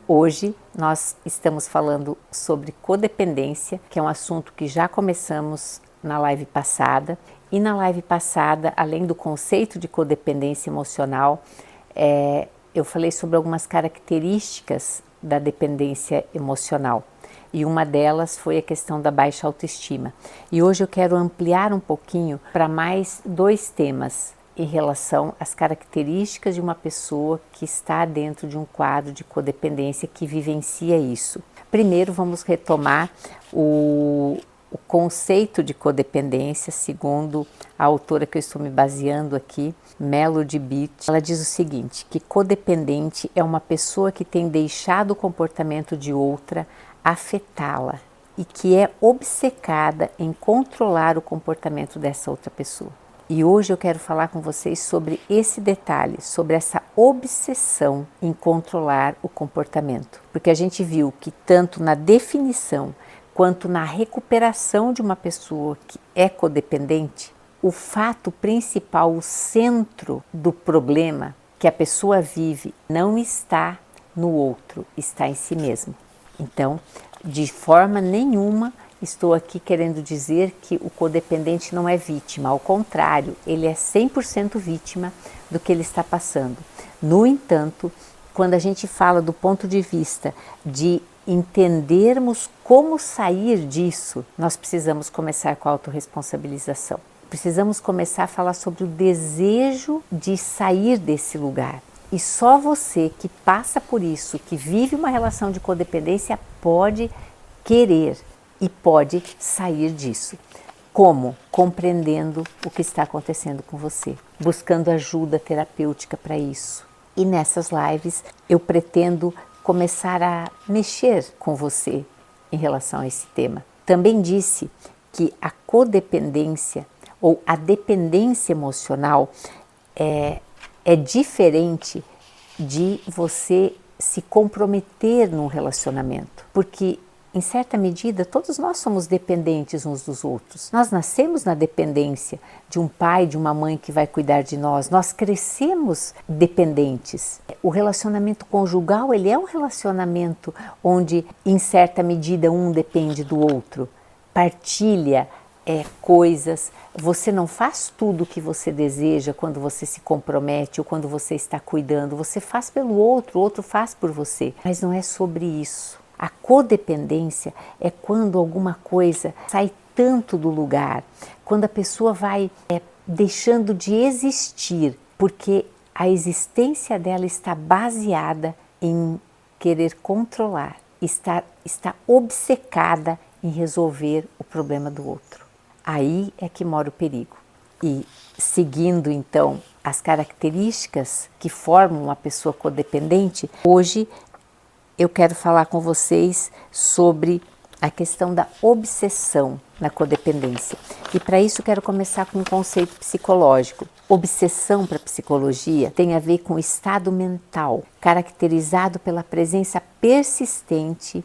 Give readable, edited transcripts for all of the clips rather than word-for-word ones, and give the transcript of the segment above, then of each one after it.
Hoje nós estamos falando sobre codependência, que é um assunto que já começamos na live passada. E na live passada, além do conceito de codependência emocional, eu falei sobre algumas características da dependência emocional. E uma delas foi a questão da baixa autoestima. E hoje eu quero ampliar um pouquinho para mais dois temas em relação às características de uma pessoa que está dentro de um quadro de codependência, que vivencia isso. Primeiro vamos retomar o conceito de codependência, segundo a autora que eu estou me baseando aqui, Melody Beattie. Ela diz o seguinte, que codependente é uma pessoa que tem deixado o comportamento de outra afetá-la e que é obcecada em controlar o comportamento dessa outra pessoa. E hoje eu quero falar com vocês sobre esse detalhe, sobre essa obsessão em controlar o comportamento. Porque a gente viu que tanto na definição quanto na recuperação de uma pessoa que é codependente, o fato principal, o centro do problema que a pessoa vive não está no outro, está em si mesmo. Então, de forma nenhuma estou aqui querendo dizer que o codependente não é vítima, ao contrário, ele é 100% vítima do que ele está passando. No entanto, quando a gente fala do ponto de vista de entendermos como sair disso, nós precisamos começar com a autorresponsabilização. Precisamos começar a falar sobre o desejo de sair desse lugar. E só você que passa por isso, que vive uma relação de codependência, pode querer e pode sair disso. Como? Compreendendo o que está acontecendo com você, buscando ajuda terapêutica para isso. E nessas lives eu pretendo começar a mexer com você em relação a esse tema. Também disse que a codependência ou a dependência emocional é diferente de você se comprometer num relacionamento, porque em certa medida, todos nós somos dependentes uns dos outros. Nós nascemos na dependência de um pai, de uma mãe que vai cuidar de nós. Nós crescemos dependentes. O relacionamento conjugal, ele é um relacionamento onde, em certa medida, um depende do outro. Partilha coisas. Você não faz tudo o que você deseja quando você se compromete ou quando você está cuidando. Você faz pelo outro, o outro faz por você. Mas não é sobre isso. A codependência é quando alguma coisa sai tanto do lugar, quando a pessoa vai deixando de existir, porque a existência dela está baseada em querer controlar, está obcecada em resolver o problema do outro. Aí é que mora o perigo. E seguindo então as características que formam uma pessoa codependente, hoje eu quero falar com vocês sobre a questão da obsessão na codependência. E para isso quero começar com um conceito psicológico. Obsessão para a psicologia tem a ver com o estado mental, caracterizado pela presença persistente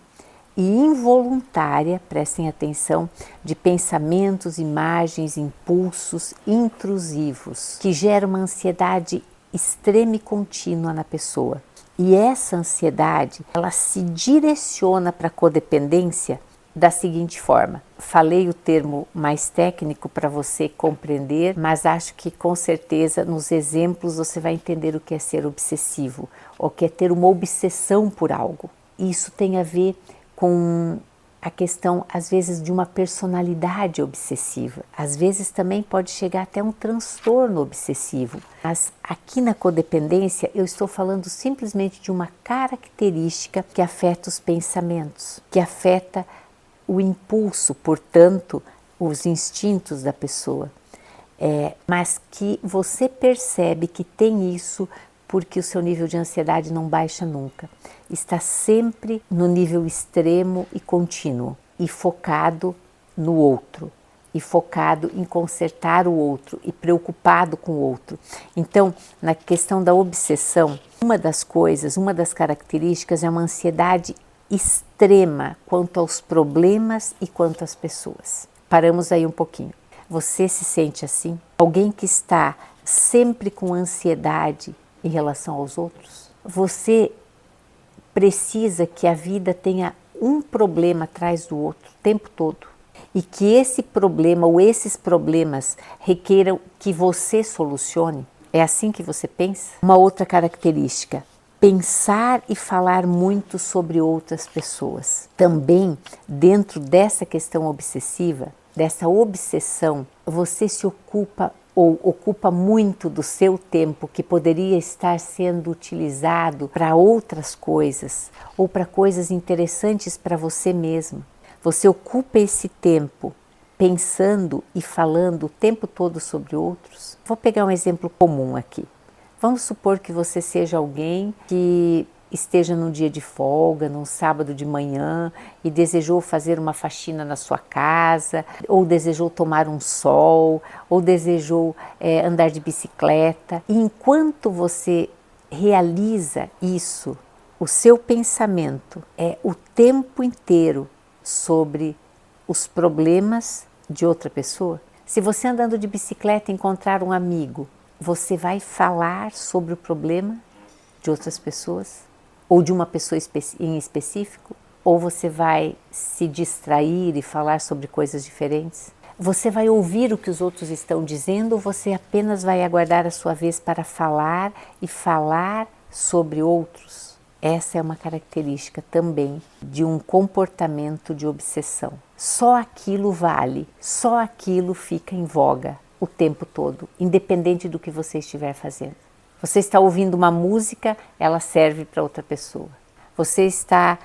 e involuntária, prestem atenção, de pensamentos, imagens, impulsos intrusivos, que geram uma ansiedade extrema e contínua na pessoa. E essa ansiedade, ela se direciona para a codependência da seguinte forma. Falei o termo mais técnico para você compreender, mas acho que com certeza nos exemplos você vai entender o que é ser obsessivo, o que é ter uma obsessão por algo. Isso tem a ver com a questão, às vezes, de uma personalidade obsessiva. Às vezes também pode chegar até um transtorno obsessivo. Mas aqui na codependência eu estou falando simplesmente de uma característica que afeta os pensamentos, que afeta o impulso, portanto, os instintos da pessoa. Mas que você percebe que tem isso porque o seu nível de ansiedade não baixa nunca. Está sempre no nível extremo e contínuo, e focado no outro, e focado em consertar o outro, e preocupado com o outro. Então, na questão da obsessão, uma das características é uma ansiedade extrema quanto aos problemas e quanto às pessoas. Paramos aí um pouquinho. Você se sente assim? Alguém que está sempre com ansiedade em relação aos outros? Você precisa que a vida tenha um problema atrás do outro o tempo todo e que esse problema ou esses problemas requeram que você solucione? É assim que você pensa? Uma outra característica: pensar e falar muito sobre outras pessoas. Também, dentro dessa questão obsessiva, dessa obsessão, você se ocupa ou ocupa muito do seu tempo que poderia estar sendo utilizado para outras coisas ou para coisas interessantes para você mesmo. Você ocupa esse tempo pensando e falando o tempo todo sobre outros. Vou pegar um exemplo comum aqui. Vamos supor que você seja alguém que esteja num dia de folga, num sábado de manhã e desejou fazer uma faxina na sua casa, ou desejou tomar um sol, ou desejou andar de bicicleta. E enquanto você realiza isso, o seu pensamento é o tempo inteiro sobre os problemas de outra pessoa. Se você andando de bicicleta encontrar um amigo, você vai falar sobre o problema de outras pessoas? Ou de uma pessoa em específico? Ou você vai se distrair e falar sobre coisas diferentes? Você vai ouvir o que os outros estão dizendo ou você apenas vai aguardar a sua vez para falar e falar sobre outros? Essa é uma característica também de um comportamento de obsessão. Só aquilo vale, só aquilo fica em voga o tempo todo, independente do que você estiver fazendo. Você está ouvindo uma música, ela serve para outra pessoa. Você está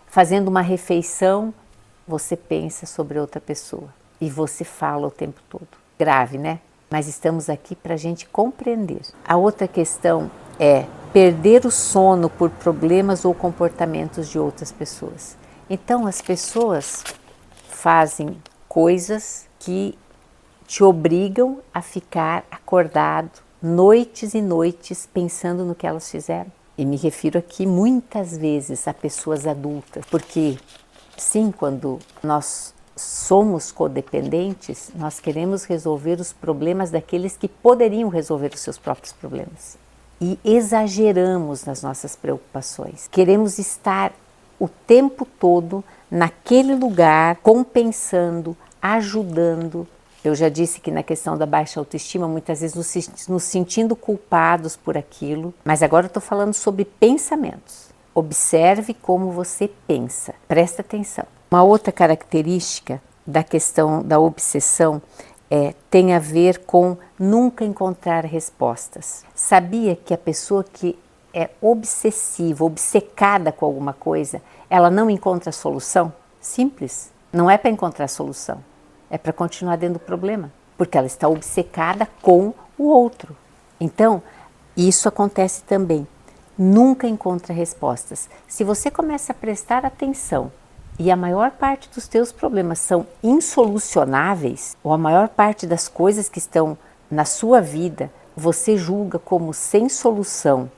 fazendo uma refeição, você pensa sobre outra pessoa. E você fala o tempo todo. Grave, né? Mas estamos aqui para a gente compreender. A outra questão é perder o sono por problemas ou comportamentos de outras pessoas. Então as pessoas fazem coisas que te obrigam a ficar acordado noites e noites pensando no que elas fizeram. E me refiro aqui muitas vezes a pessoas adultas, porque sim, quando nós somos codependentes, nós queremos resolver os problemas daqueles que poderiam resolver os seus próprios problemas. E exageramos nas nossas preocupações. Queremos estar o tempo todo naquele lugar, compensando, ajudando. Eu já disse que na questão da baixa autoestima, muitas vezes nos sentindo culpados por aquilo, mas agora eu estou falando sobre pensamentos. Observe como você pensa, presta atenção. Uma outra característica da questão da obsessão tem a ver com nunca encontrar respostas. Sabia que a pessoa que é obsessiva, obcecada com alguma coisa, ela não encontra solução? Simples, não é para encontrar solução. É para continuar dentro do problema, porque ela está obcecada com o outro. Então, isso acontece também. Nunca encontra respostas. Se você começa a prestar atenção e a maior parte dos teus problemas são insolucionáveis, ou a maior parte das coisas que estão na sua vida, você julga como sem solução.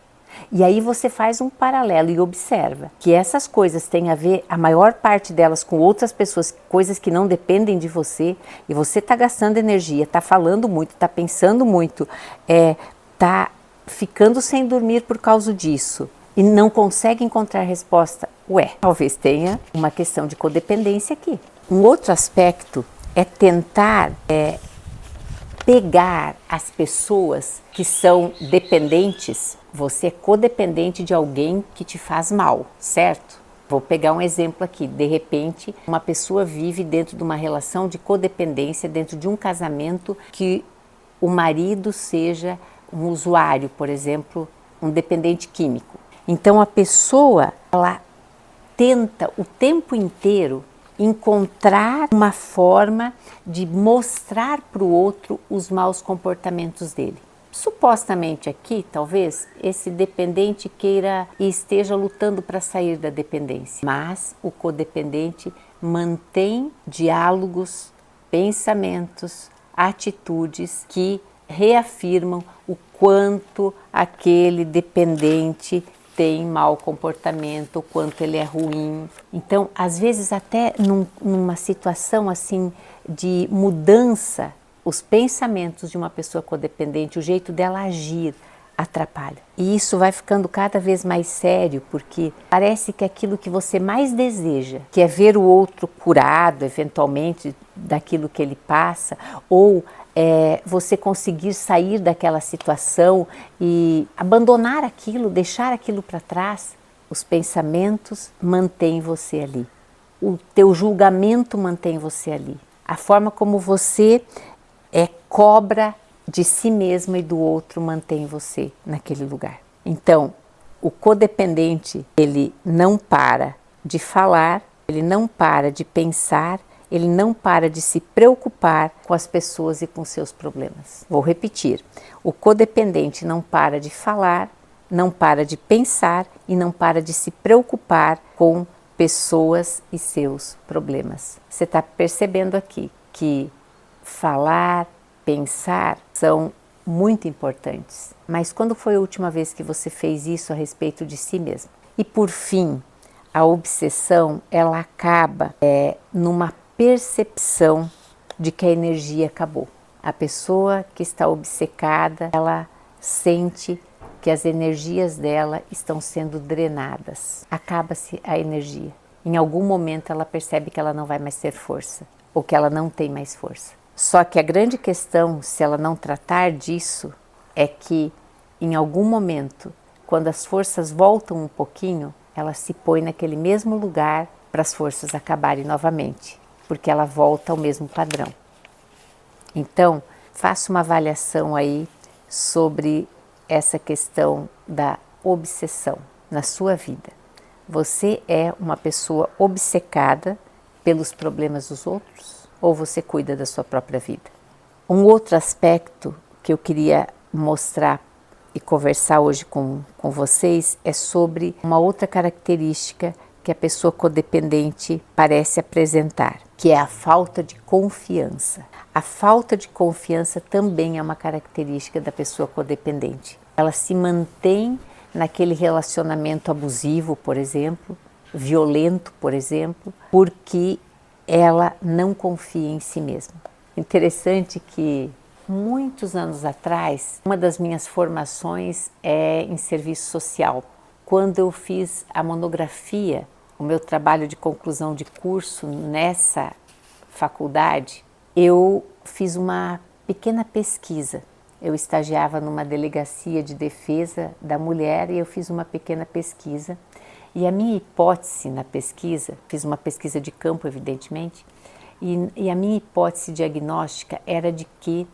E aí você faz um paralelo e observa que essas coisas têm a ver, a maior parte delas, com outras pessoas, coisas que não dependem de você, e você está gastando energia, está falando muito, está pensando muito, está ficando sem dormir por causa disso e não consegue encontrar resposta. Talvez tenha uma questão de codependência aqui. Um outro aspecto é tentar pegar as pessoas que são dependentes. Você é codependente de alguém que te faz mal, certo? Vou pegar um exemplo aqui. De repente, uma pessoa vive dentro de uma relação de codependência, dentro de um casamento que o marido seja um usuário, por exemplo, um dependente químico. Então a pessoa, ela tenta o tempo inteiro encontrar uma forma de mostrar para o outro os maus comportamentos dele. Supostamente aqui, talvez, esse dependente queira e esteja lutando para sair da dependência, mas o codependente mantém diálogos, pensamentos, atitudes que reafirmam o quanto aquele dependente tem mau comportamento, o quanto ele é ruim. Então, às vezes até numa situação assim de mudança, os pensamentos de uma pessoa codependente, o jeito dela agir, atrapalha. E isso vai ficando cada vez mais sério, porque parece que aquilo que você mais deseja, que é ver o outro curado, eventualmente, daquilo que ele passa, ou você conseguir sair daquela situação e abandonar aquilo, deixar aquilo para trás, os pensamentos mantêm você ali. O teu julgamento mantém você ali. A forma como você cobra de si mesmo e do outro mantém você naquele lugar. Então, o codependente, ele não para de falar, ele não para de pensar, ele não para de se preocupar com as pessoas e com seus problemas. Vou repetir, o codependente não para de falar, não para de pensar e não para de se preocupar com pessoas e seus problemas. Você está percebendo aqui que falar, pensar são muito importantes. Mas quando foi a última vez que você fez isso a respeito de si mesmo? E por fim, a obsessão, ela acaba numa percepção de que a energia acabou. A pessoa que está obcecada, ela sente que as energias dela estão sendo drenadas. Acaba-se a energia. Em algum momento ela percebe que ela não vai mais ter força, ou que ela não tem mais força. Só que a grande questão, se ela não tratar disso, é que em algum momento, quando as forças voltam um pouquinho, ela se põe naquele mesmo lugar para as forças acabarem novamente, porque ela volta ao mesmo padrão. Então, faça uma avaliação aí sobre essa questão da obsessão na sua vida. Você é uma pessoa obcecada pelos problemas dos outros? Ou você cuida da sua própria vida? Um outro aspecto que eu queria mostrar e conversar hoje com vocês é sobre uma outra característica que a pessoa codependente parece apresentar, que é a falta de confiança. A falta de confiança também é uma característica da pessoa codependente. Ela se mantém naquele relacionamento abusivo, por exemplo, violento, por exemplo, porque ela não confia em si mesma. Interessante que muitos anos atrás, uma das minhas formações é em serviço social. Quando eu fiz a monografia, o meu trabalho de conclusão de curso nessa faculdade, eu fiz uma pequena pesquisa. Eu estagiava numa delegacia de defesa da mulher e eu fiz uma pequena pesquisa. E a minha hipótese na pesquisa, fiz uma pesquisa de campo, evidentemente, e a minha hipótese diagnóstica era de que,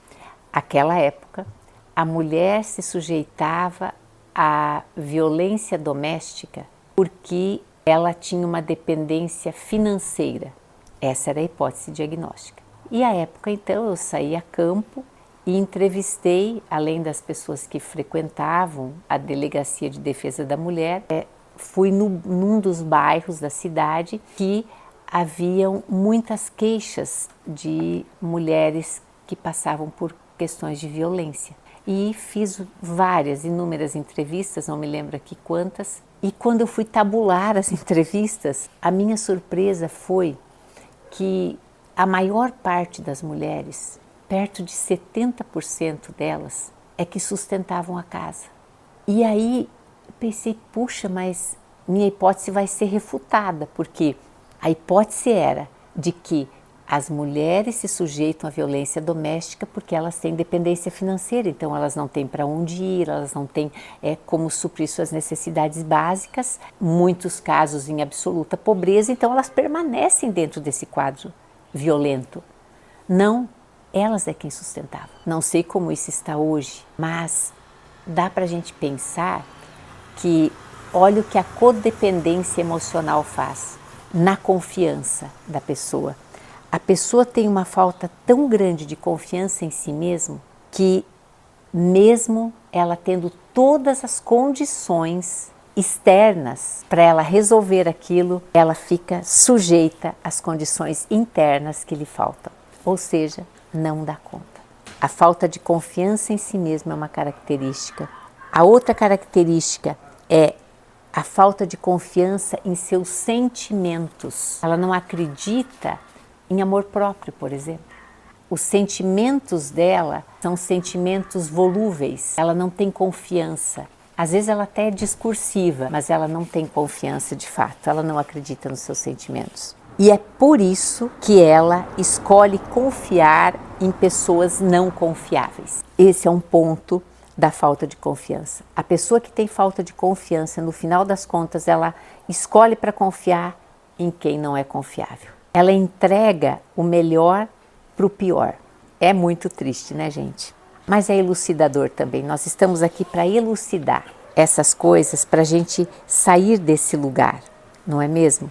naquela época, a mulher se sujeitava à violência doméstica porque ela tinha uma dependência financeira. Essa era a hipótese diagnóstica. E à época, então, eu saí a campo e entrevistei, além das pessoas que frequentavam a Delegacia de Defesa da Mulher, fui num dos bairros da cidade que haviam muitas queixas de mulheres que passavam por questões de violência. E fiz inúmeras entrevistas, não me lembro aqui quantas. E quando eu fui tabular as entrevistas, a minha surpresa foi que a maior parte das mulheres, perto de 70% delas, é que sustentavam a casa. E aí pensei, puxa, mas minha hipótese vai ser refutada, porque a hipótese era de que as mulheres se sujeitam à violência doméstica porque elas têm dependência financeira, então elas não têm para onde ir, elas não têm como suprir suas necessidades básicas, muitos casos em absoluta pobreza, então elas permanecem dentro desse quadro violento. Não, elas é quem sustentava. Não sei como isso está hoje, mas dá para a gente pensar que olha o que a codependência emocional faz na confiança da pessoa. A pessoa tem uma falta tão grande de confiança em si mesmo que mesmo ela tendo todas as condições externas para ela resolver aquilo, ela fica sujeita às condições internas que lhe faltam, ou seja, não dá conta. A falta de confiança em si mesma é uma característica. A outra característica é a falta de confiança em seus sentimentos. Ela não acredita em amor próprio, por exemplo. Os sentimentos dela são sentimentos volúveis, ela não tem confiança. Às vezes ela até é discursiva, mas ela não tem confiança de fato, ela não acredita nos seus sentimentos. E é por isso que ela escolhe confiar em pessoas não confiáveis. Esse é um ponto da falta de confiança. A pessoa que tem falta de confiança, no final das contas, ela escolhe para confiar em quem não é confiável. Ela entrega o melhor para o pior. É muito triste, né, gente? Mas é elucidador também. Nós estamos aqui para elucidar essas coisas, para a gente sair desse lugar, não é mesmo?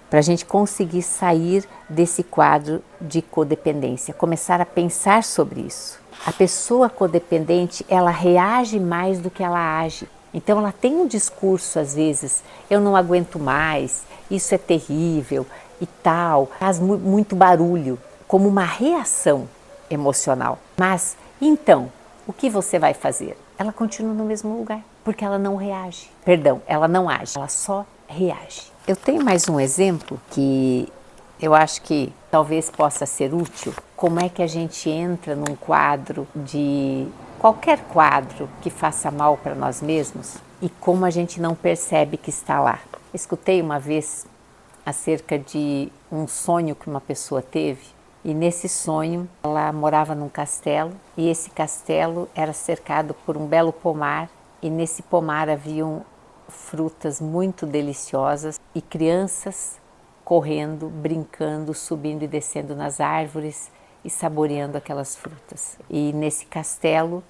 Para a gente conseguir sair desse quadro de codependência, começar a pensar sobre isso. A pessoa codependente, ela reage mais do que ela age. Então ela tem um discurso às vezes, eu não aguento mais, isso é terrível e tal, faz muito barulho, como uma reação emocional. Mas então, o que você vai fazer? Ela continua no mesmo lugar, porque ela não reage. Perdão, ela não age, ela só reage. Eu tenho mais um exemplo que eu acho que talvez possa ser útil. Como é que a gente entra num quadro de qualquer quadro que faça mal para nós mesmos e como a gente não percebe que está lá. Escutei uma vez acerca de um sonho que uma pessoa teve e nesse sonho ela morava num castelo e esse castelo era cercado por um belo pomar e nesse pomar haviam frutas muito deliciosas e crianças correndo, brincando, subindo e descendo nas árvores e saboreando aquelas frutas. E nesse castelo,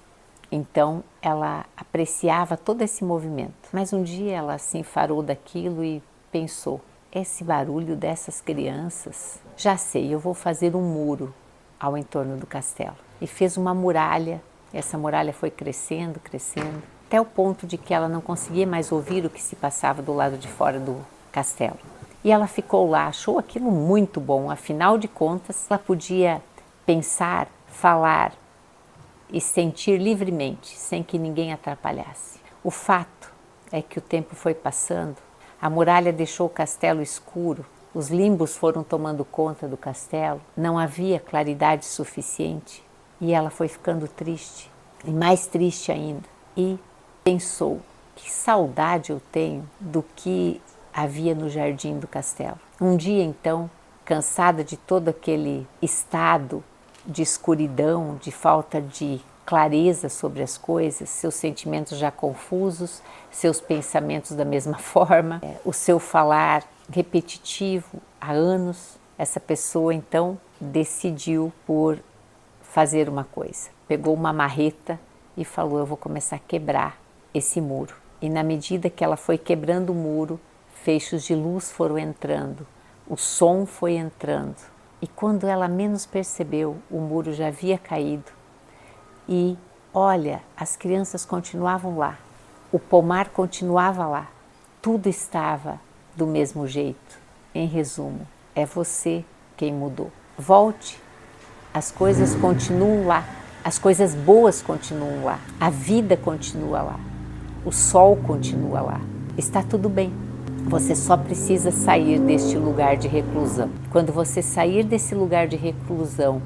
então, ela apreciava todo esse movimento. Mas um dia ela se enfarou daquilo e pensou, esse barulho dessas crianças, já sei, eu vou fazer um muro ao entorno do castelo. E fez uma muralha, essa muralha foi crescendo, crescendo, até o ponto de que ela não conseguia mais ouvir o que se passava do lado de fora do castelo. E ela ficou lá, achou aquilo muito bom, afinal de contas, ela podia pensar, falar e sentir livremente, sem que ninguém atrapalhasse. O fato é que o tempo foi passando, a muralha deixou o castelo escuro, os limbos foram tomando conta do castelo, não havia claridade suficiente e ela foi ficando triste, e mais triste ainda, e pensou, que saudade eu tenho do que havia no jardim do castelo. Um dia então, cansada de todo aquele estado de escuridão, de falta de clareza sobre as coisas, seus sentimentos já confusos, seus pensamentos da mesma forma, o seu falar repetitivo há anos, essa pessoa então decidiu por fazer uma coisa. Pegou uma marreta e falou, eu vou começar a quebrar esse muro. E na medida que ela foi quebrando o muro, feixes de luz foram entrando, o som foi entrando. E quando ela menos percebeu, o muro já havia caído. E olha, as crianças continuavam lá, o pomar continuava lá, tudo estava do mesmo jeito. Em resumo, é você quem mudou. Volte, as coisas continuam lá, as coisas boas continuam lá, a vida continua lá, o sol continua lá, está tudo bem. Você só precisa sair deste lugar de reclusão. Quando você sair desse lugar de reclusão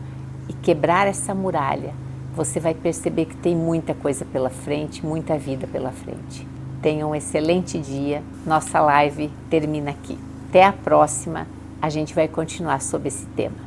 e quebrar essa muralha, você vai perceber que tem muita coisa pela frente, muita vida pela frente. Tenha um excelente dia. Nossa live termina aqui. Até a próxima, a gente vai continuar sobre esse tema.